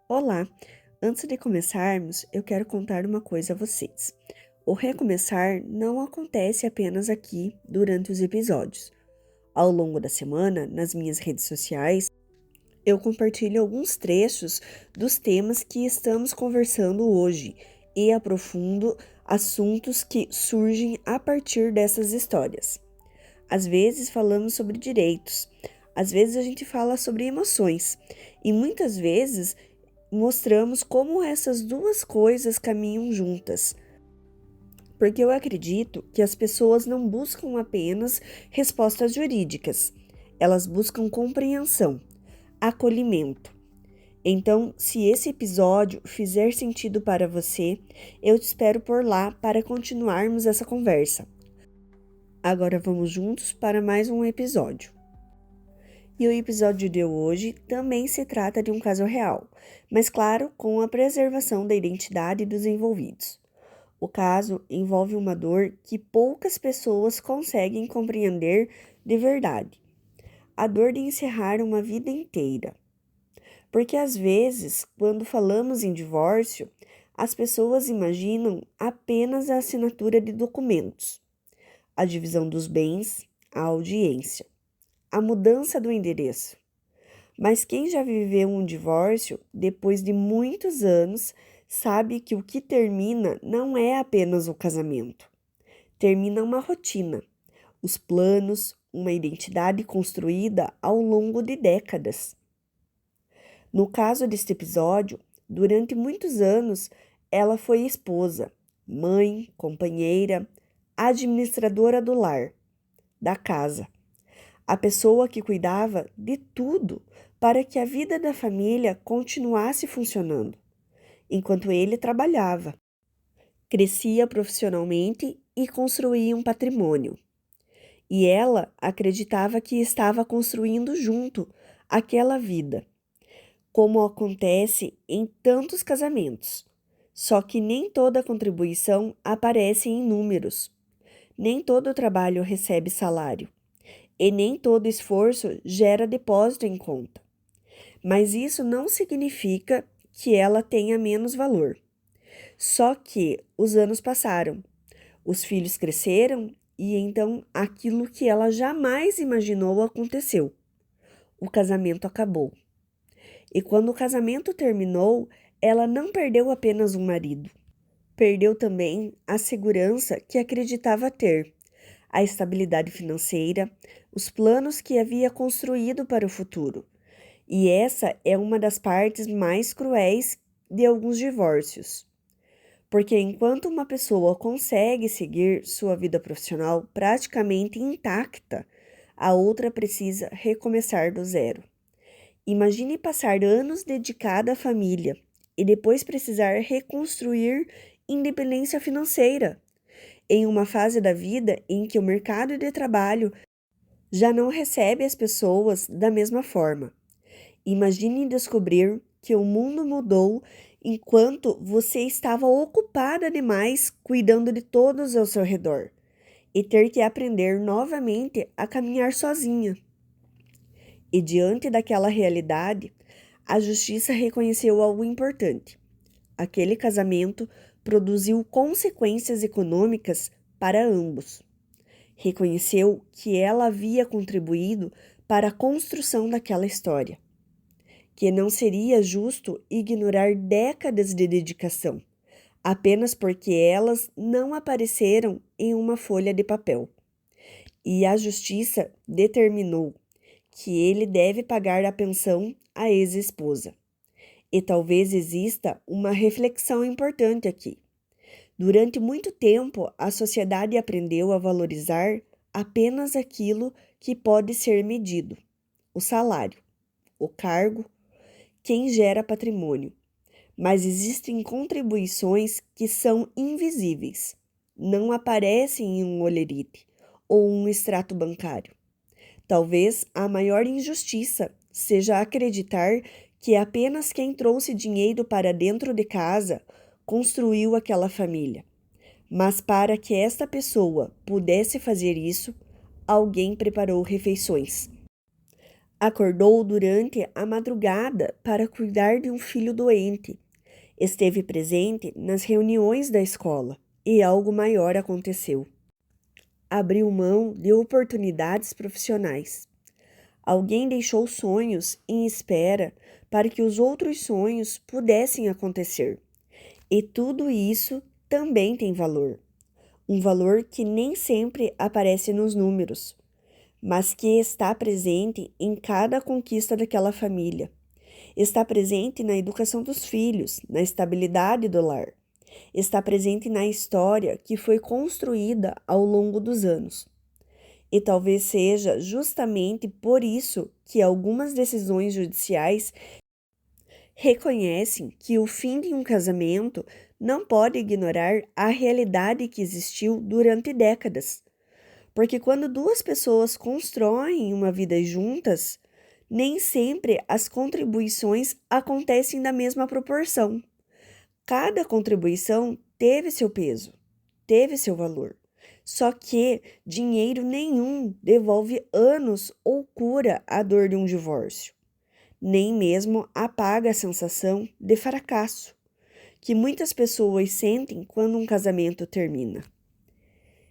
Olá! Antes de começarmos, eu quero contar uma coisa a vocês. O recomeçar não acontece apenas aqui durante os episódios. Ao longo da semana, nas minhas redes sociais, eu compartilho alguns trechos dos temas que estamos conversando hoje e aprofundo assuntos que surgem a partir dessas histórias. Às vezes falamos sobre direitos, às vezes a gente fala sobre emoções e muitas vezes mostramos como essas duas coisas caminham juntas. Porque eu acredito que as pessoas não buscam apenas respostas jurídicas, elas buscam compreensão, acolhimento. Então, se esse episódio fizer sentido para você, eu te espero por lá para continuarmos essa conversa. Agora vamos juntos para mais um episódio. E o episódio de hoje também se trata de um caso real, mas claro, com a preservação da identidade dos envolvidos. O caso envolve uma dor que poucas pessoas conseguem compreender de verdade. A dor de encerrar uma vida inteira. Porque às vezes, quando falamos em divórcio, as pessoas imaginam apenas a assinatura de documentos, a divisão dos bens, a audiência, a mudança do endereço. Mas quem já viveu um divórcio depois de muitos anos sabe que o que termina não é apenas o casamento. Termina uma rotina, os planos, uma identidade construída ao longo de décadas. No caso deste episódio, durante muitos anos, ela foi esposa, mãe, companheira, administradora do lar, da casa. A pessoa que cuidava de tudo para que a vida da família continuasse funcionando, enquanto ele trabalhava, crescia profissionalmente e construía um patrimônio. E ela acreditava que estava construindo junto aquela vida, como acontece em tantos casamentos. Só que nem toda contribuição aparece em números, nem todo trabalho recebe salário. E nem todo esforço gera depósito em conta. Mas isso não significa que ela tenha menos valor. Só que os anos passaram, os filhos cresceram e então aquilo que ela jamais imaginou aconteceu. O casamento acabou. E quando o casamento terminou, ela não perdeu apenas um marido. Perdeu também a segurança que acreditava ter, a estabilidade financeira, os planos que havia construído para o futuro. E essa é uma das partes mais cruéis de alguns divórcios. Porque enquanto uma pessoa consegue seguir sua vida profissional praticamente intacta, a outra precisa recomeçar do zero. Imagine passar anos dedicada à família e depois precisar reconstruir independência financeira em uma fase da vida em que o mercado de trabalho já não recebe as pessoas da mesma forma. Imagine descobrir que o mundo mudou enquanto você estava ocupada demais cuidando de todos ao seu redor e ter que aprender novamente a caminhar sozinha. E diante daquela realidade, a justiça reconheceu algo importante. Aquele casamento produziu consequências econômicas para ambos. Reconheceu que ela havia contribuído para a construção daquela história, que não seria justo ignorar décadas de dedicação, apenas porque elas não apareceram em uma folha de papel. E a justiça determinou que ele deve pagar a pensão à ex-esposa. E talvez exista uma reflexão importante aqui. Durante muito tempo, a sociedade aprendeu a valorizar apenas aquilo que pode ser medido: o salário, o cargo, quem gera patrimônio. Mas existem contribuições que são invisíveis, não aparecem em um holerite ou um extrato bancário. Talvez a maior injustiça seja acreditar que apenas quem trouxe dinheiro para dentro de casa construiu aquela família. Mas para que esta pessoa pudesse fazer isso, alguém preparou refeições. Acordou durante a madrugada para cuidar de um filho doente. Esteve presente nas reuniões da escola e algo maior aconteceu. Abriu mão de oportunidades profissionais. Alguém deixou sonhos em espera para que os outros sonhos pudessem acontecer. E tudo isso também tem valor. Um valor que nem sempre aparece nos números, mas que está presente em cada conquista daquela família. Está presente na educação dos filhos, na estabilidade do lar. Está presente na história que foi construída ao longo dos anos. E talvez seja justamente por isso que algumas decisões judiciais reconhecem que o fim de um casamento não pode ignorar a realidade que existiu durante décadas. Porque quando duas pessoas constroem uma vida juntas, nem sempre as contribuições acontecem da mesma proporção. Cada contribuição teve seu peso, teve seu valor. Só que dinheiro nenhum devolve anos ou cura a dor de um divórcio. Nem mesmo apaga a sensação de fracasso que muitas pessoas sentem quando um casamento termina.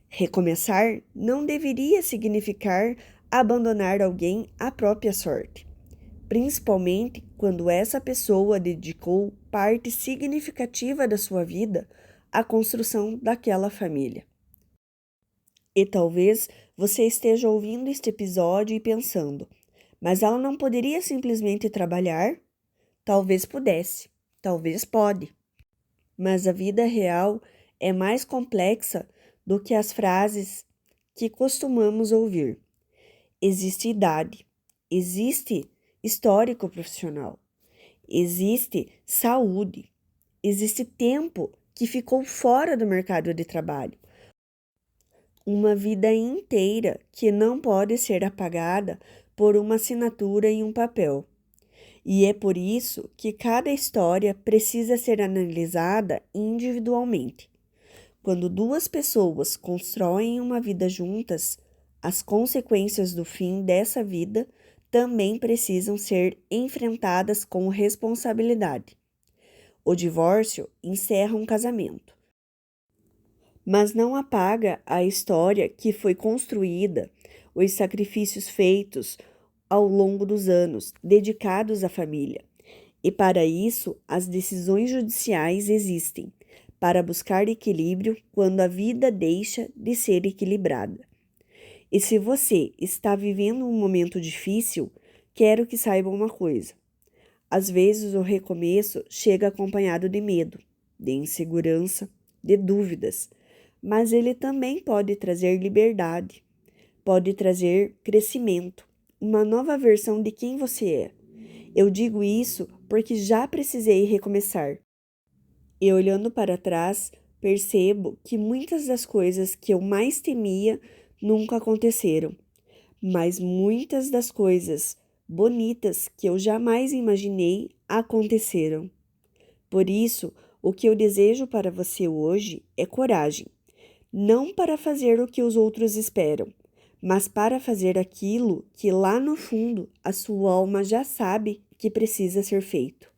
Recomeçar não deveria significar abandonar alguém à própria sorte, principalmente quando essa pessoa dedicou parte significativa da sua vida à construção daquela família. E talvez você esteja ouvindo este episódio e pensando, mas ela não poderia simplesmente trabalhar? Talvez pudesse, talvez pode. Mas a vida real é mais complexa do que as frases que costumamos ouvir. Existe idade, existe histórico profissional, existe saúde, existe tempo que ficou fora do mercado de trabalho. Uma vida inteira que não pode ser apagada por uma assinatura em um papel. E é por isso que cada história precisa ser analisada individualmente. Quando duas pessoas constroem uma vida juntas, as consequências do fim dessa vida também precisam ser enfrentadas com responsabilidade. O divórcio encerra um casamento, mas não apaga a história que foi construída, os sacrifícios feitos ao longo dos anos, dedicados à família. E para isso, as decisões judiciais existem, para buscar equilíbrio quando a vida deixa de ser equilibrada. E se você está vivendo um momento difícil, quero que saiba uma coisa. Às vezes o recomeço chega acompanhado de medo, de insegurança, de dúvidas, mas ele também pode trazer liberdade, pode trazer crescimento, uma nova versão de quem você é. Eu digo isso porque já precisei recomeçar. E olhando para trás, percebo que muitas das coisas que eu mais temia nunca aconteceram, mas muitas das coisas bonitas que eu jamais imaginei aconteceram. Por isso, o que eu desejo para você hoje é coragem, não para fazer o que os outros esperam, mas para fazer aquilo que lá no fundo a sua alma já sabe que precisa ser feito.